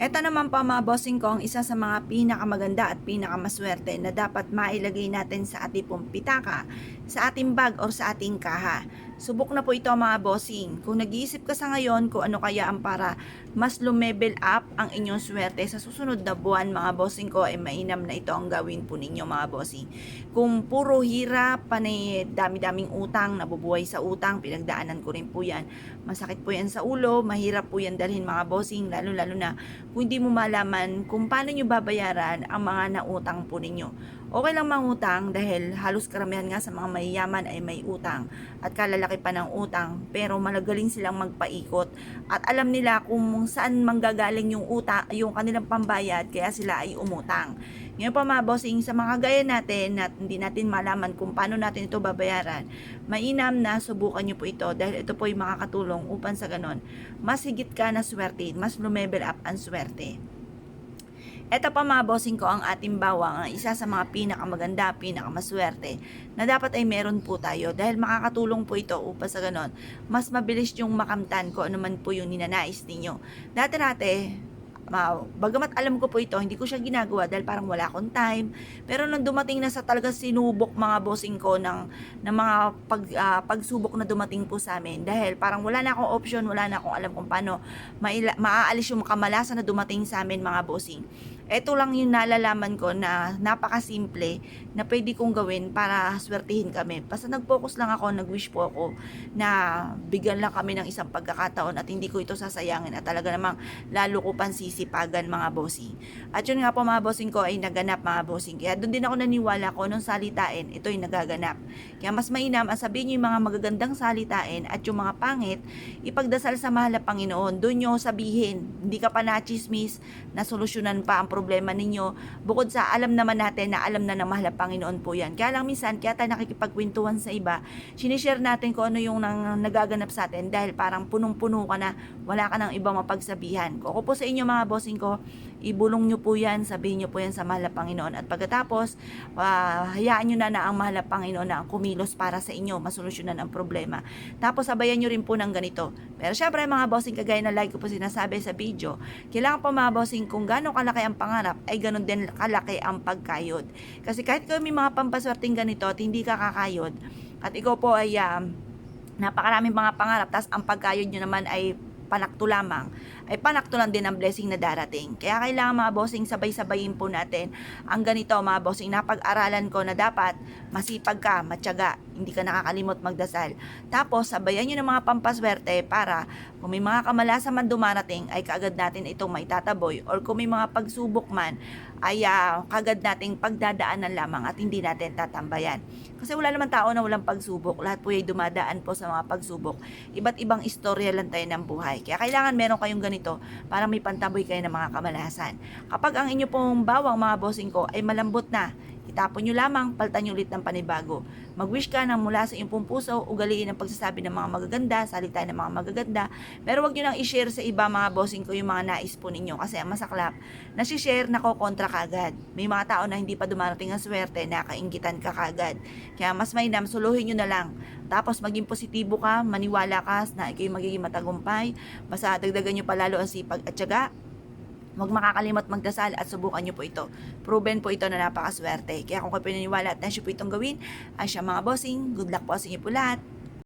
Eto naman po mga bossing ko, ang isa sa mga pinakamaganda at pinakamaswerte na dapat mailagay natin sa ating pong pitaka, sa ating bag or sa ating kaha. Subok na po ito mga bossing. Kung nag-iisip ka sa ngayon kung ano kaya ang para mas lumevel up ang inyong swerte sa susunod na buwan mga bossing ko, ay mainam na ito ang gawin po ninyo mga bossing. Kung puro hirap, panay dami-daming utang, nabubuhay sa utang, pinagdaanan ko rin po yan. Masakit po yan sa ulo, mahirap po yan dalhin mga bossing, lalo-lalo na kung hindi mo malaman kung paano nyo babayaran ang mga nautang po ninyo. Okay lang mangutang dahil halos karamihan nga sa mga mayayaman ay may utang at kalalaki pa ng utang, pero malagaling silang magpaikot at alam nila kung saan manggagaling yung utang, yung kanilang pambayad, kaya sila ay umutang. Ngayon pa mga bossing, sa mga gaya natin na hindi natin malaman kung paano natin ito babayaran, mainam na subukan nyo po ito dahil ito po ay makakatulong upang sa ganon mas higit ka na swerte, mas lumevel up ang swerte. Ito pa mga bossing ko ang ating bawang, ang isa sa mga pinakamaganda, pinakamaswerte na dapat ay meron po tayo dahil makakatulong po ito upang sa ganon mas mabilis yung makamtan ko ano man po yung ninanais ninyo. Dati-dati, bagamat alam ko po ito, hindi ko siya ginagawa dahil parang wala akong time. Pero nung dumating na sa talaga sinubok mga bossing ko ng mga pagsubok na dumating po sa amin, dahil parang wala na akong option, wala na akong alam kung paano maaalis yung kamalasan na dumating sa amin mga bossing. Ito lang yung nalalaman ko na napakasimple na pwede kong gawin para swertihin kami. Basta nag-focus lang ako, nag-wish po ako na bigyan lang kami ng isang pagkakataon at hindi ko ito sasayangin at talaga namang lalo ko pansisipagan mga bossing. At yun nga po mga bossing ko ay naganap mga bossing. Kaya doon din ako naniwala ko nung salitain, ito ay nagaganap. Kaya mas mainam ang sabihin nyo yung mga magagandang salitain at yung mga pangit, ipagdasal sa mahal na Panginoon. Doon nyo sabihin, hindi ka pa na-chismis, na solusyonan pa ang problema ninyo. Bukod sa alam naman natin na alam na ng mahal na Panginoon po yan. Kaya lang minsan, kaya tayo nakikipagkwentuhan sa iba, sinishare natin kung ano yung nagaganap sa atin dahil parang punong-puno ka na, wala ka ng ibang mapagsabihan. Kung ako po sa inyo mga bossing ko, ibulong nyo po yan, sabihin nyo po yan sa mahal na Panginoon at pagkatapos, hayaan nyo na ang mahal na Panginoon na kumilos para sa inyo, masolusyonan ang problema. Tapos sabayan nyo rin po ng ganito. Pero syempre mga bossing, kagaya na like ko po sinasabi sa video, kailangan po mga bossing kung gano'ng kalaki ang pangarap ay gano'n din kalaki ang pagkayod. Kasi kahit kayo may mga pampaswerteng ganito at hindi ka kakayod at ikaw po ay napakaraming mga pangarap tas ang pagkayod nyo naman ay panakto lamang, ay panakto lang din ang blessing na darating. Kaya kailangan mga bossing sabay-sabayin po natin ang ganito mga bossing. Napag-aralan ko na dapat masipag ka, matyaga, hindi ka nakakalimot magdasal. Tapos sabayan nyo ng mga pampaswerte para kung may mga kamalasan man dumarating ay kaagad natin itong maitataboy, or kung may mga pagsubok man ay kaagad nating pagdadaanan lamang at hindi natin tatambayan. Kasi wala naman tao na walang pagsubok. Lahat po ay dumadaan po sa mga pagsubok. Iba't ibang istorya lang tayo ng buhay. Kaya kailangan meron kayong ganito para may pantaboy kayo ng mga kamalasan. Kapag ang inyo pong bawang mga bossing ko ay malambot na, itapon nyo lamang, palitan nyo ulit ng panibago. Mag-wish ka nang mula sa iyong pong puso, ugaliin ang pagsasabi ng mga magaganda, salita ng mga magaganda, pero wag nyo nang i-share sa iba mga bossing ko yung mga nais po ninyo kasi ang masaklap, nasi-share na ko kontra kagad. May mga tao na hindi pa dumarating ang swerte, nakainggitan ka kagad. Kaya mas mainam, suluhin nyo na lang. Tapos maging positibo ka, maniwala ka na ikaw magiging matagumpay, basta dagdagan nyo palalo ang sipag at tiyaga. Huwag makakalimot magdasal at subukan nyo po ito. Proven po ito na napakaswerte. Kaya kung kayo pinaniwala at nasyo po itong gawin, ay siya mga bossing, good luck po sa inyo po lahat.